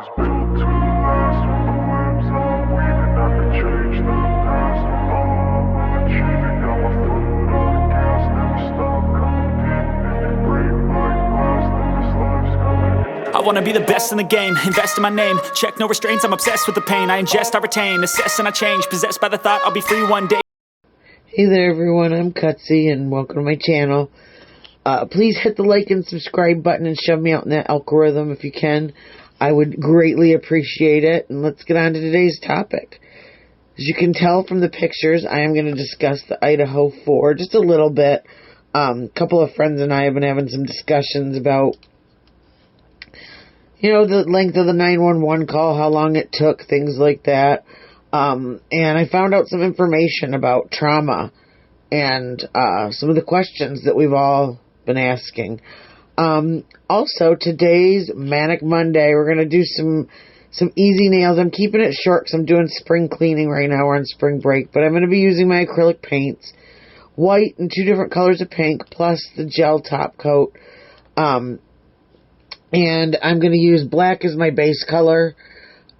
was built to last. With the webs I'm weaving, I could change the past. With all I'm achieving, got my foot on the gas. Never stop competing. If you break my glass, then this life's gonna end. I wanna be the best in the game, invest in my name. Check no restraints, I'm obsessed with the pain. I ingest, I retain, assess and I change. Possessed by the thought I'll be free one day. Hey there everyone, I'm Cutsy and welcome to my channel. Please hit the like and subscribe button and shove me out in that algorithm if you can. I would greatly appreciate it. And let's get on to today's topic. As you can tell from the pictures, I am going to discuss the Idaho 4 just a little bit. A couple of friends and I have been having some discussions about, you know, the length of the 911 call, how long it took, things like that. And I found out some information about trauma and some of the questions that we've all been asking. Also, today's Manic Monday, we're going to do some easy nails. I'm keeping it short because I'm doing spring cleaning right now. We're on spring break. But I'm going to be using my acrylic paints, white and 2 different colors of pink, plus the gel top coat. And I'm going to use black as my base color.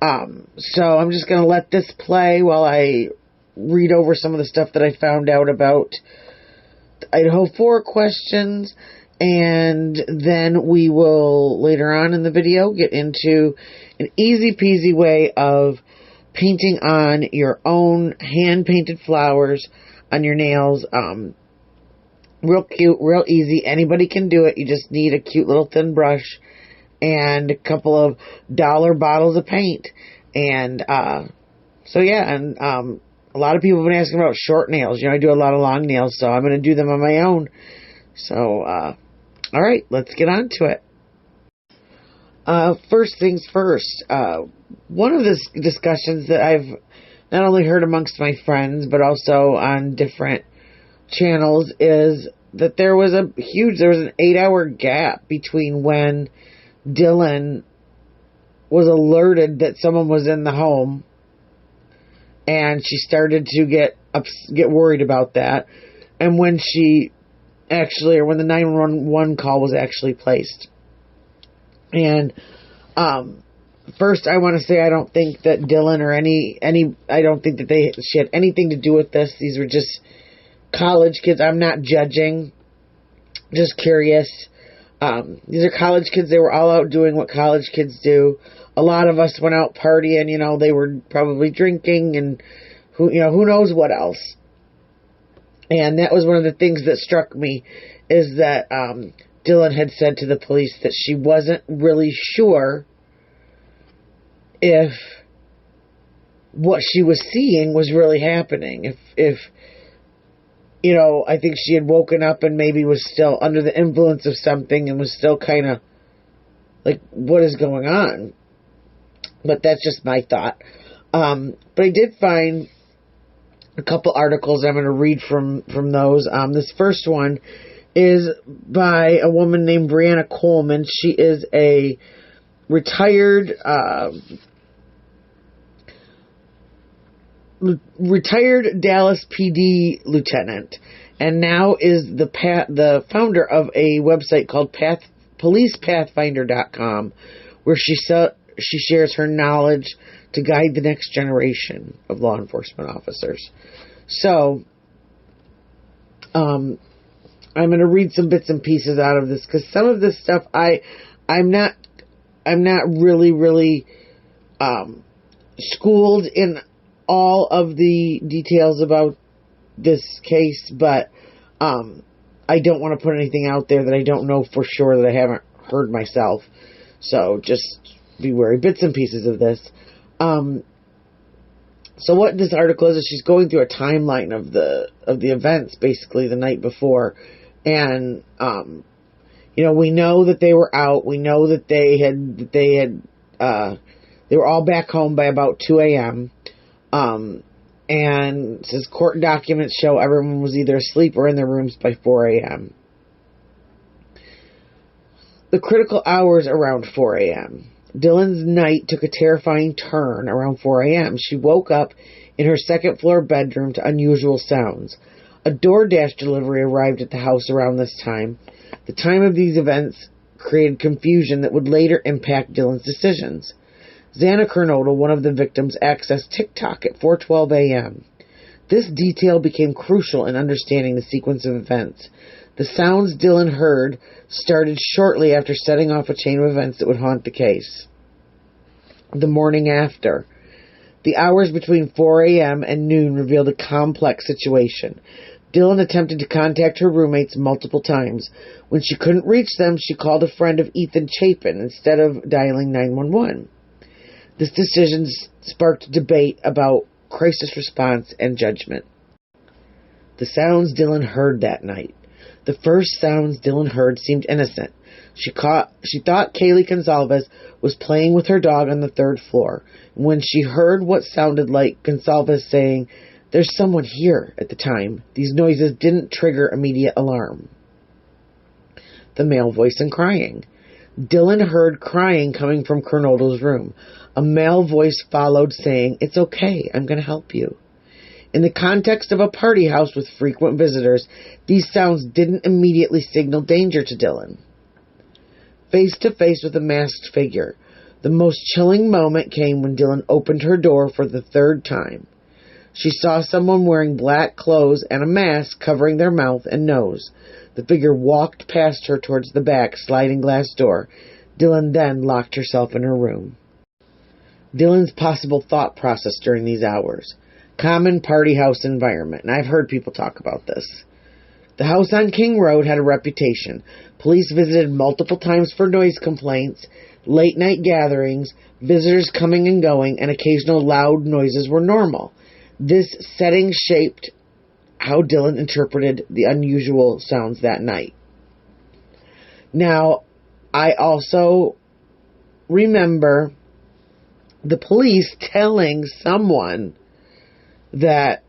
So I'm just going to let this play while I read over some of the stuff that I found out about the Idaho 4 questions, and then we will, later on in the video, get into an easy peasy way of painting on your own hand-painted flowers on your nails. Real cute, real easy. Anybody can do it. You just need a cute little thin brush and a couple of dollar bottles of paint. And, so yeah, and, a lot of people have been asking about short nails. You know, I do a lot of long nails, so I'm going to do them on my own. So, alright, let's get on to it. First things first, one of the discussions that I've not only heard amongst my friends, but also on different channels is that there was an 8-hour gap between when Dylan was alerted that someone was in the home, and she started to get worried about that, and when when the 911 call was actually placed. And first, I want to say I don't think that Dylan or I don't think that she had anything to do with this. These were just college kids. I'm not judging, just curious. These are college kids. They were all out doing what college kids do. A lot of us went out partying, you know, they were probably drinking and who knows what else. And that was one of the things that struck me, is that Dylan had said to the police that she wasn't really sure if what she was seeing was really happening. If you know, I think she had woken up and maybe was still under the influence of something and was still kind of like, what is going on? But that's just my thought. But I did find a couple articles. I'm going to read from those. This first one is by a woman named Brianna Coleman. She is a retired Dallas PD lieutenant, and now is the founder of a website called policepathfinder.com, where she shares her knowledge to guide the next generation of law enforcement officers. So, I'm going to read some bits and pieces out of this, because some of this stuff I'm not really schooled in all of the details about this case, but I don't want to put anything out there that I don't know for sure, that I haven't heard myself. So just be wary. Bits and pieces of this. So what this article is she's going through a timeline of the events, basically the night before, and you know, we know that they were out. We know that they were all back home by about 2 a.m. And it says court documents show everyone was either asleep or in their rooms by 4 a.m. The critical hours around 4 a.m. Dylan's night took a terrifying turn around 4 a.m. She woke up in her second-floor bedroom to unusual sounds. A DoorDash delivery arrived at the house around this time. The time of these events created confusion that would later impact Dylan's decisions. Xana Kernodle, one of the victims, accessed TikTok at 4:12 a.m. This detail became crucial in understanding the sequence of events. The sounds Dylan heard started shortly after setting off a chain of events that would haunt the case. The morning after. The hours between 4 a.m. and noon revealed a complex situation. Dylan attempted to contact her roommates multiple times. When she couldn't reach them, she called a friend of Ethan Chapin instead of dialing 911. This decision sparked debate about crisis response and judgment. The sounds Dylan heard that night. The first sounds Dylan heard seemed innocent. She thought Kaylee Gonsalves was playing with her dog on the third floor. When she heard what sounded like Gonsalves saying, "There's someone here," at the time, these noises didn't trigger immediate alarm. The male voice and crying. Dylan heard crying coming from Kernodle's room. A male voice followed saying, "It's okay, I'm going to help you." In the context of a party house with frequent visitors, these sounds didn't immediately signal danger to Dylan. Face to face with a masked figure. The most chilling moment came when Dylan opened her door for the third time. She saw someone wearing black clothes and a mask covering their mouth and nose. The figure walked past her towards the back sliding glass door. Dylan then locked herself in her room. Dylan's possible thought process during these hours. Common party house environment, and I've heard people talk about this. The house on King Road had a reputation. Police visited multiple times for noise complaints, late-night gatherings, visitors coming and going, and occasional loud noises were normal. This setting shaped how Dylan interpreted the unusual sounds that night. Now, I also remember the police telling someone that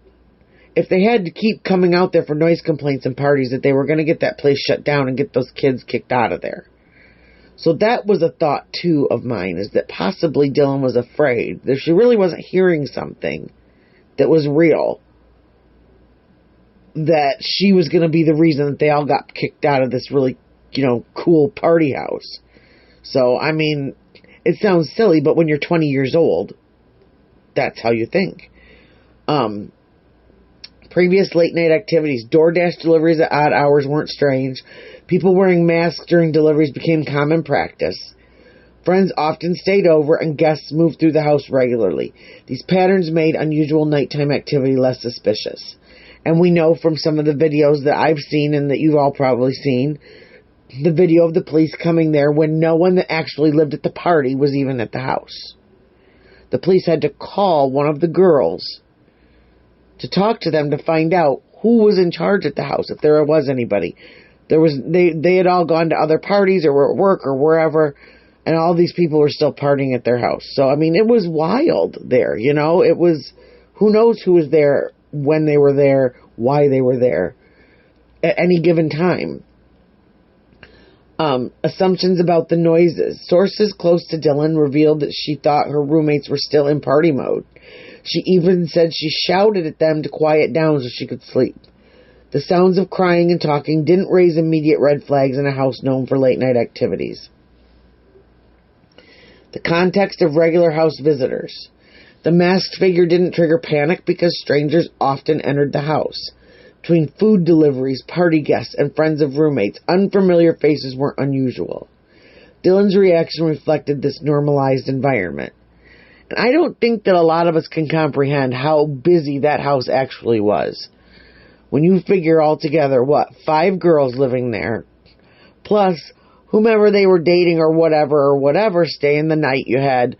if they had to keep coming out there for noise complaints and parties, that they were going to get that place shut down and get those kids kicked out of there. So that was a thought, too, of mine, is that possibly Dylan was afraid that she really wasn't hearing something that was real, that she was going to be the reason that they all got kicked out of this really, cool party house. So, I mean, it sounds silly, but when you're 20 years old, that's how you think. Previous late-night activities. DoorDash deliveries at odd hours weren't strange. People wearing masks during deliveries became common practice. Friends often stayed over, and guests moved through the house regularly. These patterns made unusual nighttime activity less suspicious. And we know from some of the videos that I've seen and that you've all probably seen, the video of the police coming there when no one that actually lived at the party was even at the house. The police had to call one of the girls to talk to them to find out who was in charge at the house, if there was anybody. They had all gone to other parties or were at work or wherever, and all these people were still partying at their house. So, I mean, it was wild there, It was, who knows who was there, when they were there, why they were there, at any given time. Assumptions about the noises. Sources close to Dylan revealed that she thought her roommates were still in party mode. She even said she shouted at them to quiet down so she could sleep. The sounds of crying and talking didn't raise immediate red flags in a house known for late-night activities. The context of regular house visitors. The masked figure didn't trigger panic because strangers often entered the house. Between food deliveries, party guests, and friends of roommates, unfamiliar faces weren't unusual. Dylan's reaction reflected this normalized environment. And I don't think that a lot of us can comprehend how busy that house actually was. When you figure all together, 5 girls living there, plus whomever they were dating or whatever, staying the night. You had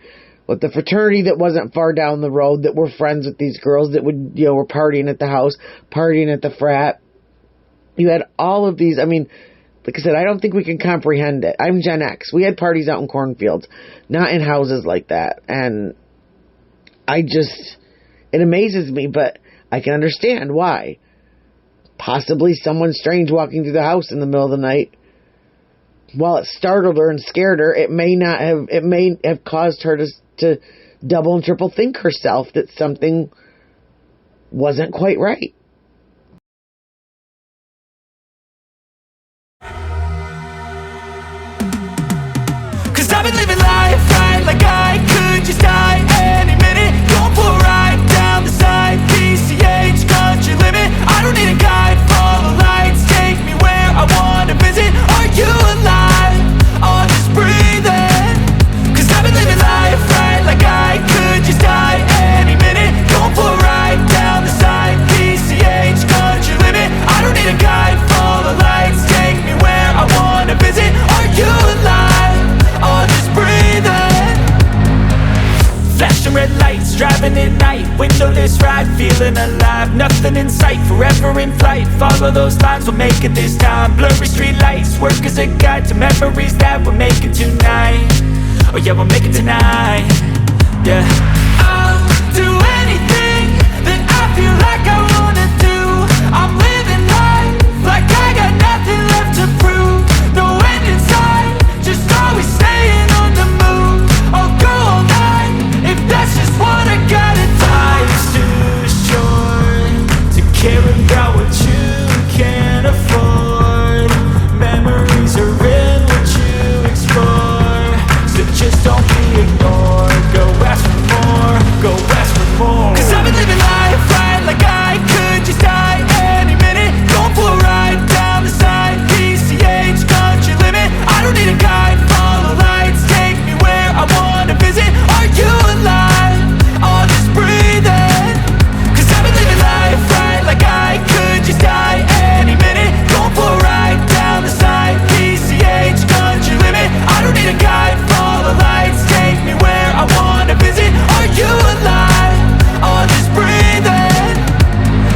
with the fraternity that wasn't far down the road that were friends with these girls that would, were partying at the house, partying at the frat. You had all of these. I mean, like I said, I don't think we can comprehend it. I'm Gen X. We had parties out in cornfields, not in houses like that. And it amazes me, but I can understand why. Possibly someone strange walking through the house in the middle of the night. While it startled her and scared her, it may have caused her to double and triple think herself that something wasn't quite right. Cause I've been living life right like I could just red lights, driving at night, windowless ride, feeling alive. Nothing in sight, forever in flight. Follow those lines, we'll make it this time. Blurry street lights, work as a guide to memories that we're making tonight. Oh yeah, we'll make it tonight. Yeah. I'll do anything that I feel like I wanna do. I'm living life like I got nothing left to prove. No end in sight, just always staying on the move. I'll go all night if that's just what I gotta do. Life's too short to care about what you can't afford. Memories are in what you explore, so just don't be ignored. Go ask for more, go ask for more. 'Cause I've been living life right like I could just die any minute. Going for a ride down the side, PCH, country limit. I don't need a guide, follow lights, take me where I wanna visit. Are you alive? I'll just breathe in. 'Cause I've been living life right like I could just die any minute. Going for a ride down the side, PCH, country limit. I don't need a guide, follow lights, take me where I wanna visit. Are you alive? I'll just breathe in.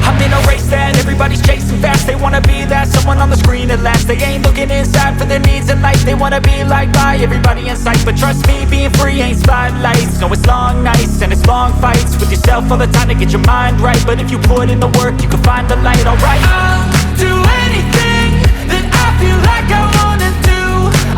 I'm in a race that everybody's chasing fast. They wanna be that someone on the screen at last. They ain't looking inside for their needs in life. They wanna be liked by everybody in sight. But trust me, being free ain't spotlights. No, it's long nights and it's long fights with yourself all the time to get your mind right. But if you put in the work, you can find the light, alright. I'll do anything that I feel like I wanna do.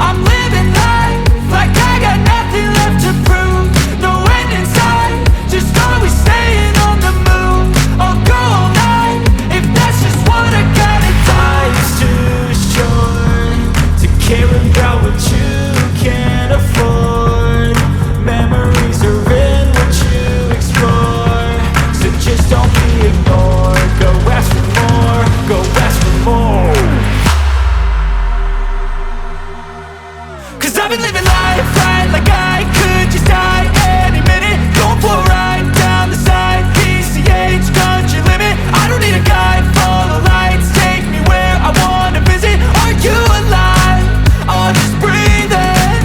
I'm living life like I got nothing left to prove. No end in sight, just always staying on the move. I'll go all night if that's just what I gotta do. Life's too short to care about what you can't afford. Memories are in what you explore, so just don't be ignored. Go ask for more, go ask for more. 'Cause I've been living life right like I could just die any minute. Going for a ride down the side, PCH, country limit. I don't need a guide, follow lights, take me where I wanna visit. Are you alive? I'll just breathe in.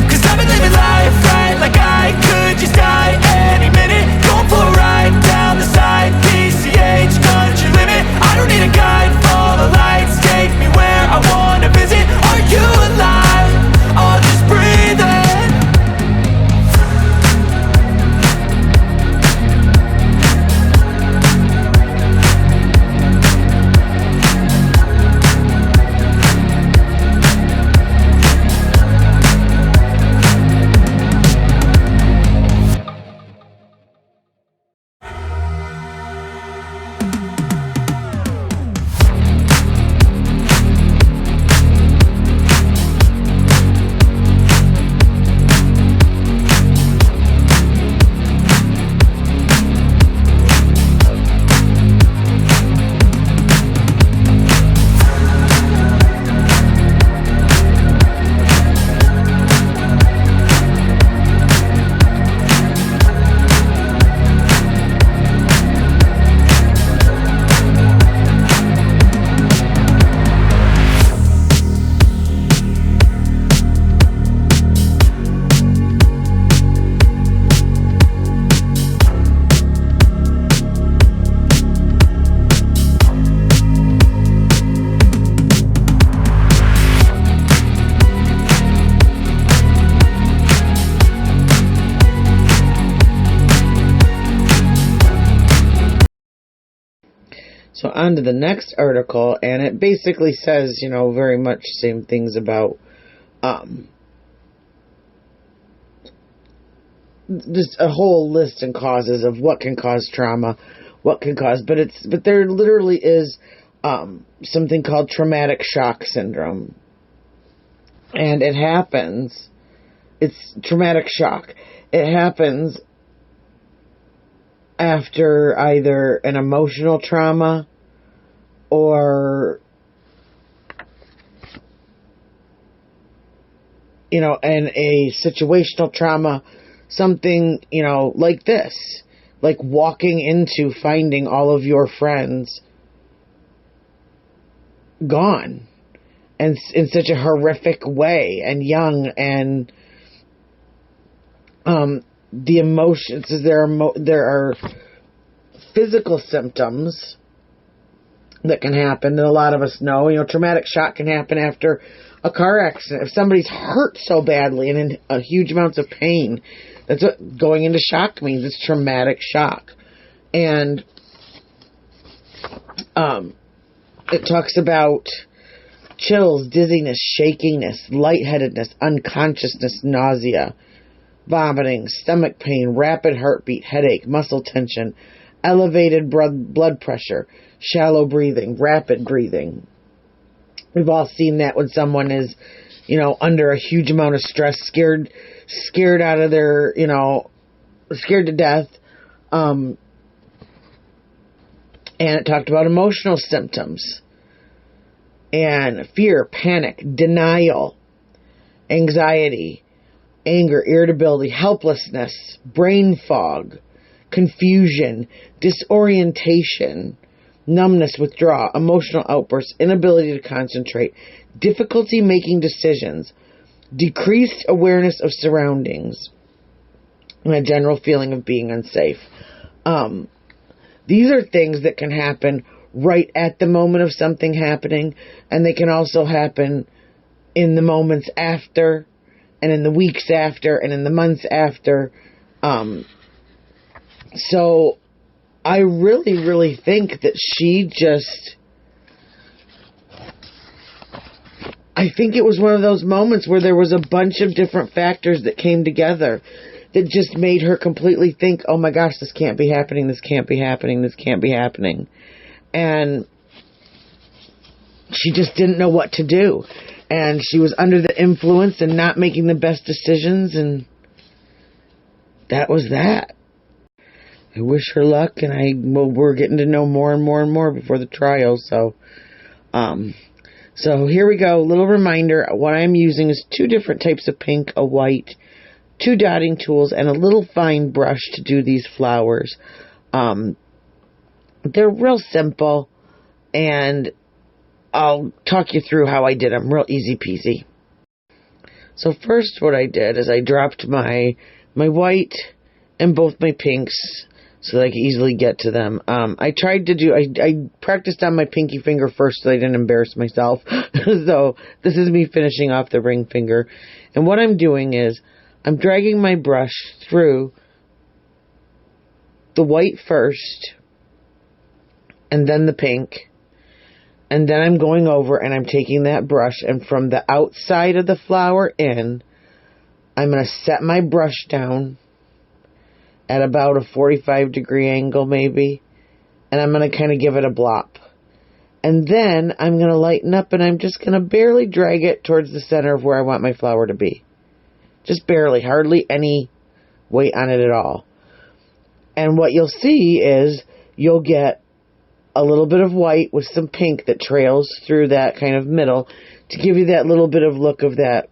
'Cause I've been living life right like I could just die any minute. Going for a ride down the side, PCH, country limit. I don't need a guide, follow lights, take me where I wanna visit. Are you alive? I'll just breathe in. So on to the next article, and it basically says, very much same things about just a whole list and causes of what can cause trauma, what can cause, but there literally is something called traumatic shock syndrome, and it's traumatic shock. It happens after either an emotional trauma or, and a situational trauma, something, like this, like walking into finding all of your friends gone, and in such a horrific way, and young, and the emotions. There are physical symptoms that can happen that a lot of us know. Traumatic shock can happen after a car accident. If somebody's hurt so badly and in a huge amounts of pain, that's what going into shock means. It's traumatic shock. And it talks about chills, dizziness, shakiness, lightheadedness, unconsciousness, nausea, vomiting, stomach pain, rapid heartbeat, headache, muscle tension, elevated blood pressure, shallow breathing, rapid breathing. We've all seen that when someone is, under a huge amount of stress, scared out of their, scared to death. And it talked about emotional symptoms and fear, panic, denial, anxiety, anger, irritability, helplessness, brain fog, confusion, disorientation, numbness, withdrawal, emotional outbursts, inability to concentrate, difficulty making decisions, decreased awareness of surroundings, and a general feeling of being unsafe. These are things that can happen right at the moment of something happening, and they can also happen in the moments after, and in the weeks after, and in the months after. So I really, really think that I think it was one of those moments where there was a bunch of different factors that came together that just made her completely think, oh my gosh, this can't be happening, this can't be happening, this can't be happening. And she just didn't know what to do. And she was under the influence and not making the best decisions, and that was that. I wish her luck, and we're getting to know more and more and more before the trial. So here we go. A little reminder, what I'm using is 2 different types of pink, a white, 2 dotting tools, and a little fine brush to do these flowers. They're real simple, and I'll talk you through how I did them. Real easy peasy. So first what I did is I dropped my white and both my pinks so that I could easily get to them. I practiced on my pinky finger first so I didn't embarrass myself. So this is me finishing off the ring finger. And what I'm doing is I'm dragging my brush through the white first, and then the pink, and then I'm going over and I'm taking that brush, and from the outside of the flower in, I'm going to set my brush down at about a 45-degree angle maybe, and I'm going to kind of give it a blop. And then I'm going to lighten up, and I'm just going to barely drag it towards the center of where I want my flower to be. Just barely, hardly any weight on it at all. And what you'll see is you'll get a little bit of white with some pink that trails through that kind of middle to give you that little bit of look of that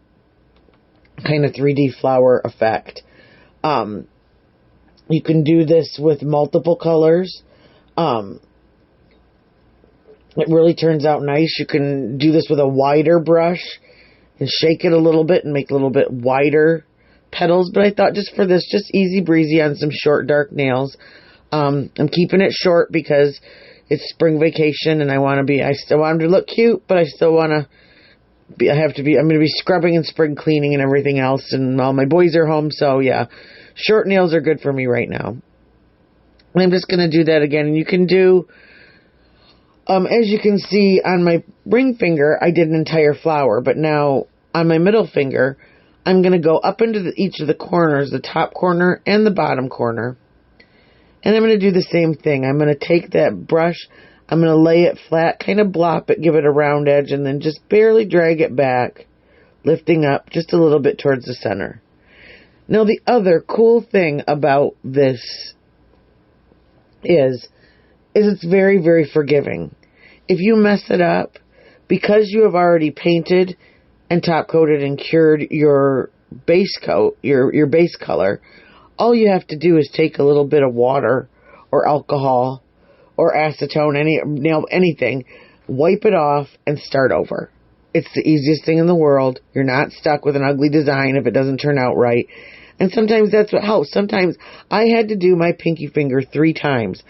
kind of 3D flower effect. You can do this with multiple colors. It really turns out nice. You can do this with a wider brush and shake it a little bit and make a little bit wider petals. But I thought just for this, just easy breezy on some short dark nails. I'm keeping it short because it's spring vacation and I still want them to look cute, but I still want to I'm going to be scrubbing and spring cleaning and everything else, and all my boys are home, so yeah, short nails are good for me right now. And I'm just going to do that again, and you can do, as you can see on my ring finger, I did an entire flower, but now on my middle finger, I'm going to go up into each of the corners, the top corner and the bottom corner, and I'm going to do the same thing. I'm going to take that brush, I'm going to lay it flat, kind of blop it, give it a round edge, and then just barely drag it back, lifting up just a little bit towards the center. Now, the other cool thing about this is it's very, very forgiving. If you mess it up, because you have already painted and top coated and cured your base coat, your base color, all you have to do is take a little bit of water or alcohol or acetone, anything, wipe it off and start over. It's the easiest thing in the world. You're not stuck with an ugly design if it doesn't turn out right. And sometimes that's what helps. Sometimes I had to do my pinky finger 3 times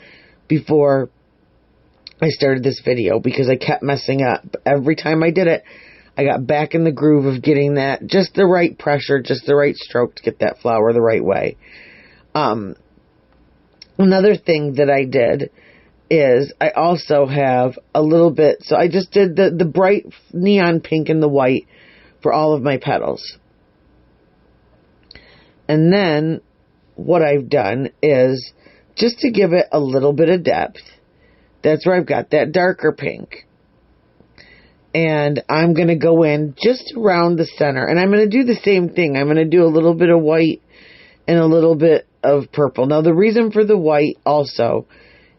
before I started this video because I kept messing up. Every time I did it, I got back in the groove of getting that, just the right pressure, just the right stroke to get that flower the right way. Another thing that I did is I also have a little bit, so I just did the bright neon pink and the white for all of my petals. And then what I've done is, just to give it a little bit of depth, that's where I've got that darker pink. And I'm going to go in just around the center. And I'm going to do the same thing. I'm going to do a little bit of white and a little bit of purple. Now, the reason for the white also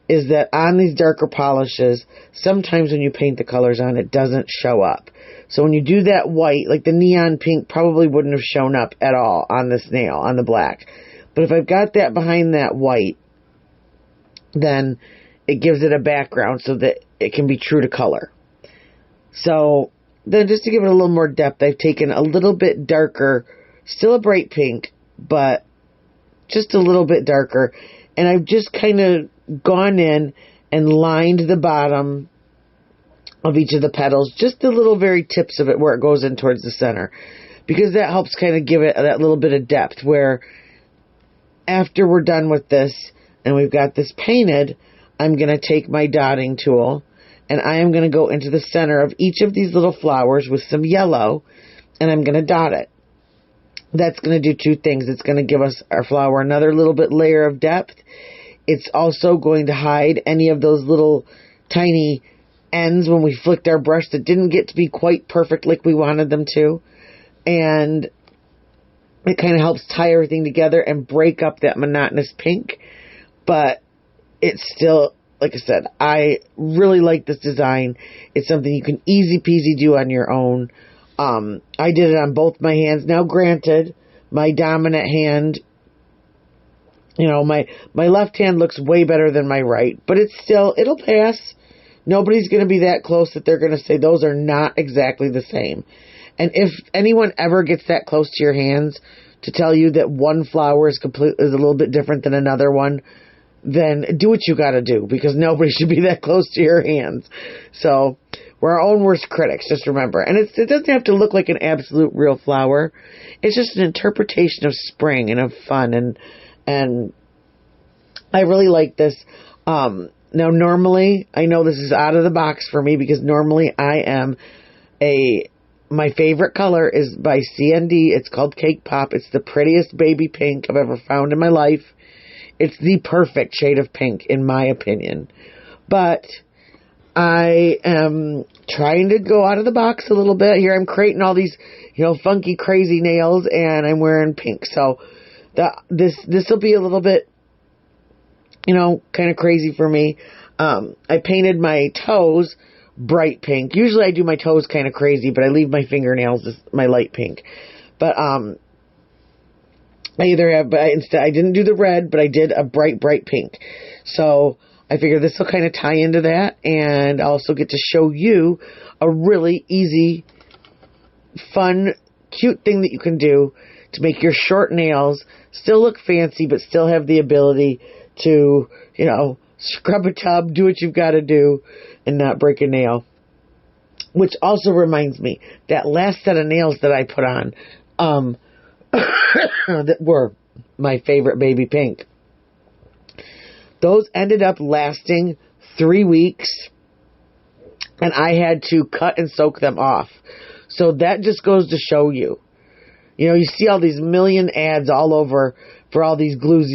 is that on these darker polishes, sometimes when you paint the colors on, it doesn't show up. So when you do that white, like the neon pink probably wouldn't have shown up at all on this nail, on the black. But if I've got that behind that white, then it gives it a background so that it can be true to color. So then just to give it a little more depth, I've taken a little bit darker, still a bright pink, but just a little bit darker. And I've just kind of gone in and lined the bottom of each of the petals, just the little very tips of it where it goes in towards the center. Because that helps kind of give it that little bit of depth where after we're done with this and we've got this painted, I'm going to take my dotting tool and I am going to go into the center of each of these little flowers with some yellow, and I'm going to dot it. That's going to do 2 things. It's going to give us our flower another little bit layer of depth. It's also going to hide any of those little tiny ends when we flicked our brush that didn't get to be quite perfect like we wanted them to. And it kind of helps tie everything together and break up that monotonous pink. But it's still, like I said, I really like this design. It's something you can easy peasy do on your own. I did it on both my hands. Now, granted, my dominant hand, my left hand looks way better than my right, but it'll pass. Nobody's going to be that close that they're going to say those are not exactly the same. And if anyone ever gets that close to your hands to tell you that one flower is a little bit different than another one, then do what you got to do, because nobody should be that close to your hands. So we're our own worst critics, just remember. And it doesn't have to look like an absolute real flower. It's just an interpretation of spring and of fun. And I really like this. Now, normally, I know this is out of the box for me, because normally my favorite color is by CND. It's called Cake Pop. It's the prettiest baby pink I've ever found in my life. It's the perfect shade of pink, in my opinion. But I am trying to go out of the box a little bit. Here I'm creating all these, funky, crazy nails, and I'm wearing pink. So this will be a little bit, kind of crazy for me. I painted my toes bright pink. Usually I do my toes kind of crazy, but I leave my fingernails my light pink. But I didn't do the red, but I did a bright pink. So I figure this will kind of tie into that, and I'll also get to show you a really easy, fun, cute thing that you can do to make your short nails still look fancy, but still have the ability to, scrub a tub, do what you've got to do, and not break a nail. Which also reminds me, that last set of nails that I put on, that were my favorite baby pink, those ended up lasting 3 weeks, and I had to cut and soak them off. So that just goes to show you. You see all these million ads all over for all these glues,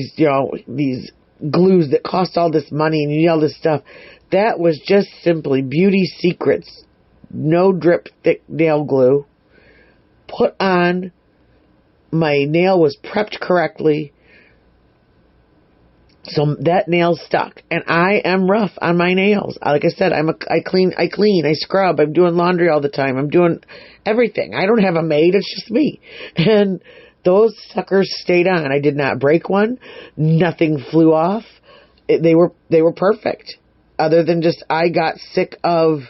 these glues that cost all this money, and you need all this stuff. That was just simply Beauty Secrets, no drip thick nail glue. Put on, my nail was prepped correctly, so that nail stuck. And I am rough on my nails. Like I said, I clean, I scrub, I'm doing laundry all the time, I'm doing everything. I don't have a maid, it's just me. And those suckers stayed on. I did not break one. Nothing flew off. They were perfect. Other than just I got sick of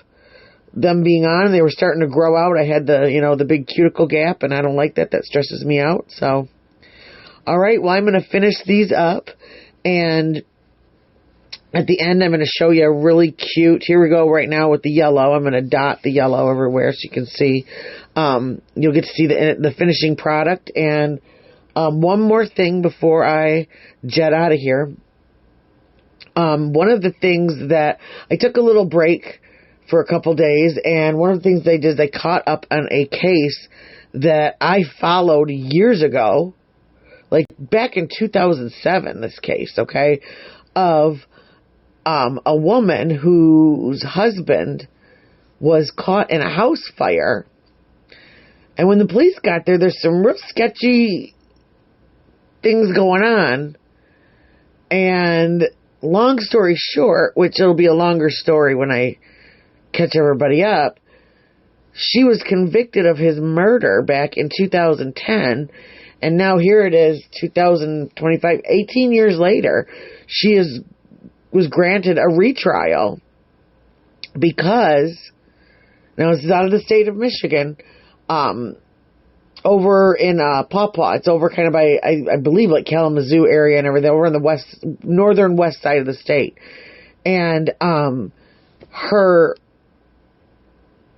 them being on. They were starting to grow out. I had the big cuticle gap, and I don't like that. That stresses me out. So All right, well, I'm going to finish these up, and at the end, I'm going to show you a really cute, here we go right now with the yellow. I'm going to dot the yellow everywhere so you can see. You'll get to see the finishing product. And one more thing before I jet out of here. One of the things that, I took a little break for a couple days, and one of the things they did is they caught up on a case that I followed years ago, like back in 2007, this case, okay, of a woman whose husband was caught in a house fire. And when the police got there, there's some real sketchy things going on. And long story short, which it'll be a longer story when I catch everybody up, she was convicted of his murder back in 2010. And now here it is, 2025, 18 years later, she was granted a retrial because, now this is out of the state of Michigan, over in Pawpaw. It's over kind of by, I believe, like Kalamazoo area and everything, over on the northern west side of the state. And her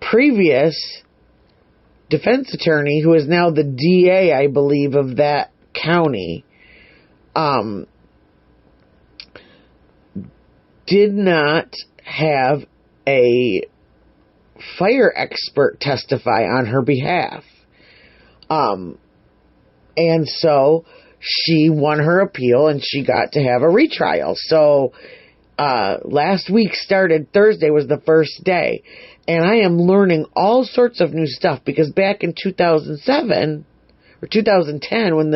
previous defense attorney, who is now the DA, I believe, of that county, did not have a fire expert testify on her behalf. And so she won her appeal and she got to have a retrial. So, last week started, Thursday was the first day. And I am learning all sorts of new stuff because back in 2007 or 2010 when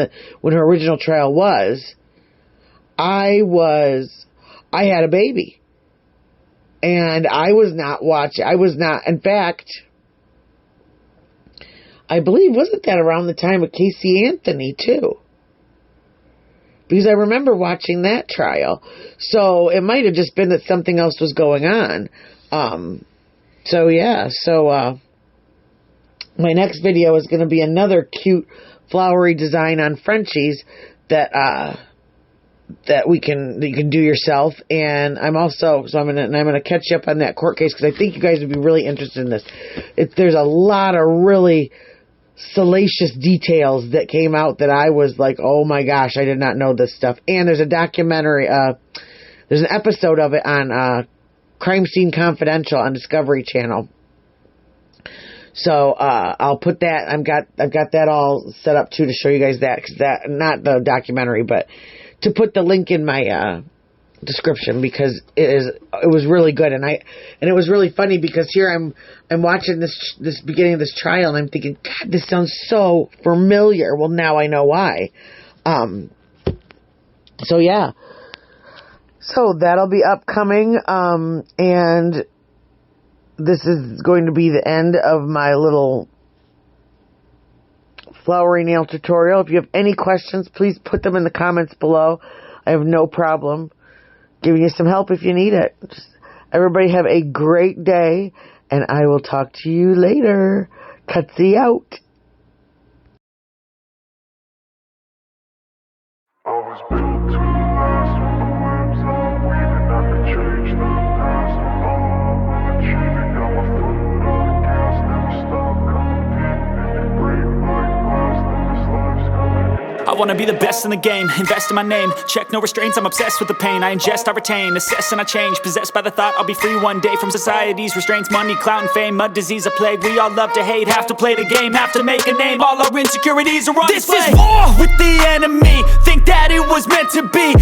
her original trial was, I had a baby. And I was not watching. In fact, I believe, wasn't that around the time of Casey Anthony too? Because I remember watching that trial. So it might have just been that something else was going on. My next video is going to be another cute flowery design on Frenchies that you can do yourself. And I'm gonna catch you up on that court case because I think you guys would be really interested in this. There's a lot of really salacious details that came out that I was like, oh my gosh, I did not know this stuff. And there's a documentary, there's an episode of it on Crime Scene Confidential on Discovery Channel. So I'll put that. I've got that all set up too to show you guys that, not the documentary, but to put the link in my description because it was really good, and it was really funny because here I'm watching this beginning of this trial and I'm thinking, God, this sounds so familiar. Well, now I know why. So that'll be upcoming, and this is going to be the end of my little flowery nail tutorial. If you have any questions, please put them in the comments below. I have no problem giving you some help if you need it. Everybody have a great day, and I will talk to you later. Cutsy out. I was built to last with the webs I'm weaving. I could change the past with all I'm achieving. Got my foot on the gas, never stop competing. If you break my glass, then this life's gonna end. I wanna be the best in the game, invest in my name. Check no restraints, I'm obsessed with the pain. I ingest, I retain, assess and I change. Possessed by the thought I'll be free one day from society's restraints. Money, clout and fame, mud, disease, a plague. We all love to hate, have to play the game, have to make a name. All our insecurities are on display. This is war with the enemy, think that it was meant to be.